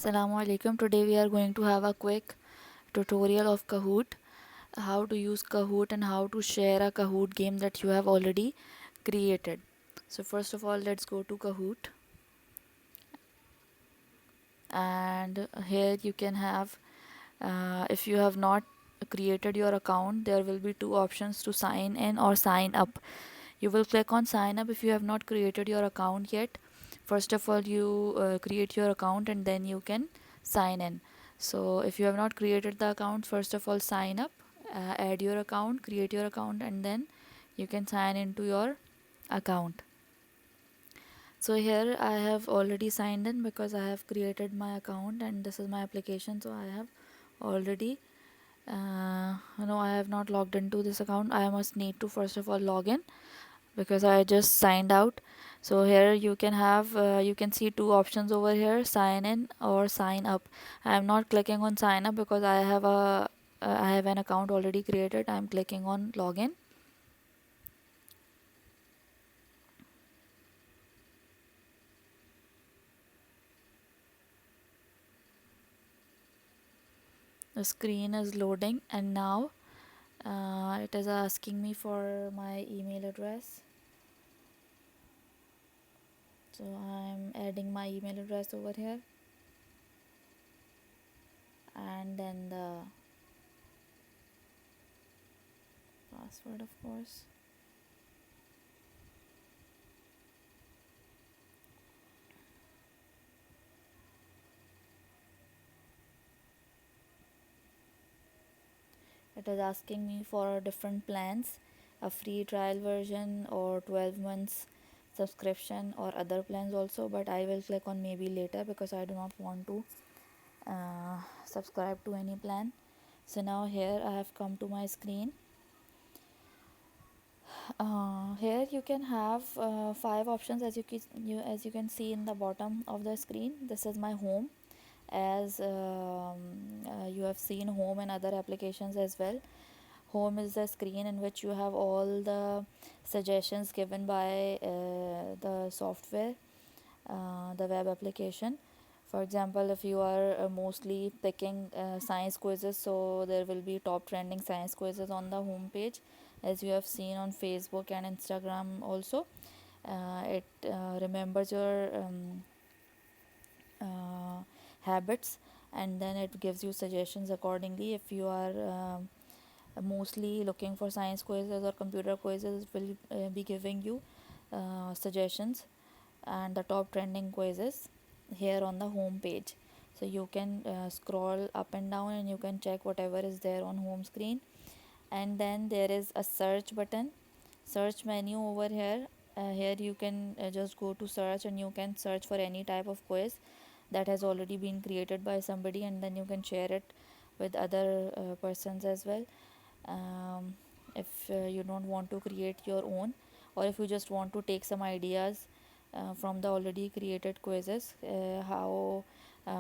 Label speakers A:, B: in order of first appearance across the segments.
A: Assalamu alaikum. Today we are going to have a quick tutorial of Kahoot, how to use Kahoot and how to share a Kahoot game that you have already created. So first of all, let's go to Kahoot, and here you can have, if you have not created your account, there will be two options to sign in or sign up. You will click on sign up if you have not created your account yet. First of all, you create your account and then you can sign in. So if you have not created the account, first of all sign up, add your account, create your account, and then you can sign into your account. So here I have already signed in because I have created my account and this is my application. So I have already no, I have not logged into this account. I must need to first of all log in because I just signed out. So here you can have you can see two options over here, sign in or sign up. I am not clicking on sign up because I have an account already created. I am clicking on login. The screen is loading and now it is asking me for my email address. So I'm adding my email address over here and then the password, of course. It is asking me for different plans, a free trial version or 12 months subscription or other plans also, but I will click on maybe later because I do not want to subscribe to any plan. So now here I have come to my screen. Here you can have five options as you can see in the bottom of the screen. This is my home, as you have seen home in other applications as well. Home is the screen in which you have all the suggestions given by the software, the web application. For example, if you are mostly picking science quizzes, so there will be top trending science quizzes on the home page, as you have seen on Facebook and Instagram also. It remembers your habits, and then it gives you suggestions accordingly. If you are mostly looking for science quizzes or computer quizzes, will be giving you suggestions and the top trending quizzes here on the home page. So you can scroll up and down and you can check whatever is there on home screen. And then there is a search button, search menu over here. Here you can just go to search and you can search for any type of quiz that has already been created by somebody, and then you can share it with other persons as well. um, if you don't want to create your own, or if you just want to take some ideas from the already created quizzes, how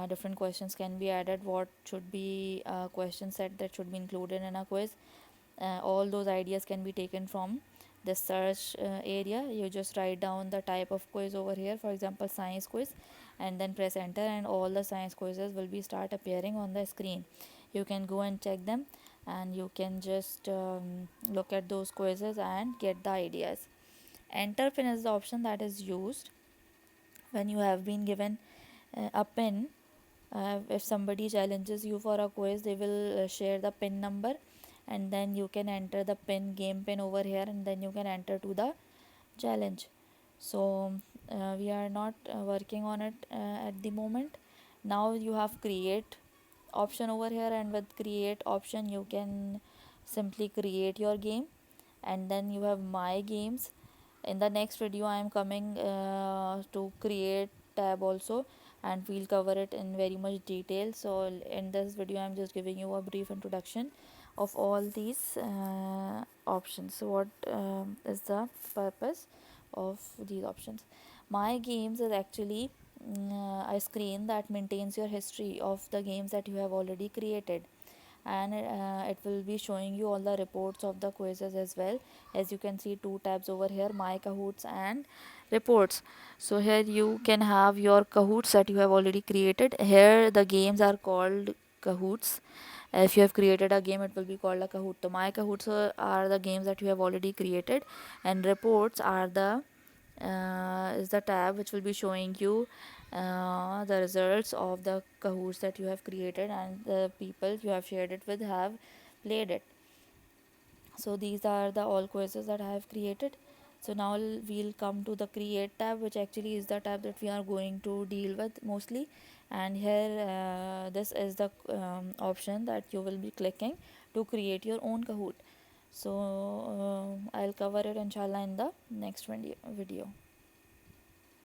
A: different questions can be added, what should be a question set that should be included in a quiz. All those ideas can be taken from the search area. You just write down the type of quiz over here, for example science quiz, and then press enter, and all the science quizzes will be start appearing on the screen. You can go and check them, and you can just look at those quizzes and get the ideas. Enter pin is the option that is used when you have been given a pin. If somebody challenges you for a quiz, they will share the pin number, and then you can enter the pin, game pin over here, and then you can enter to the challenge. So we are not working on it at the moment. Now you have create option over here, and with create option you can simply create your game, and then you have my games. In the next video I am coming to create tab also, and we'll cover it in very much detail. So in this video I'm just giving you a brief introduction of all these options. So what is the purpose of these options? My games is actually a screen that maintains your history of the games that you have already created, and it will be showing you all the reports of the quizzes as well. As you can see, two tabs over here, my Kahoots and reports. So here you can have your Kahoots that you have already created. Here the games are called Kahoots. If you have created a game, it will be called a Kahoot. So my Kahoots are the games that you have already created, and reports are the is the tab which will be showing you the results of the Kahoots that you have created and the people you have shared it with have played it. So these are the all quizzes that I have created. So now we'll come to the create tab, which actually is the tab that we are going to deal with mostly. And here this is the option that you will be clicking to create your own Kahoot. So I'll cover it inshallah in the next video.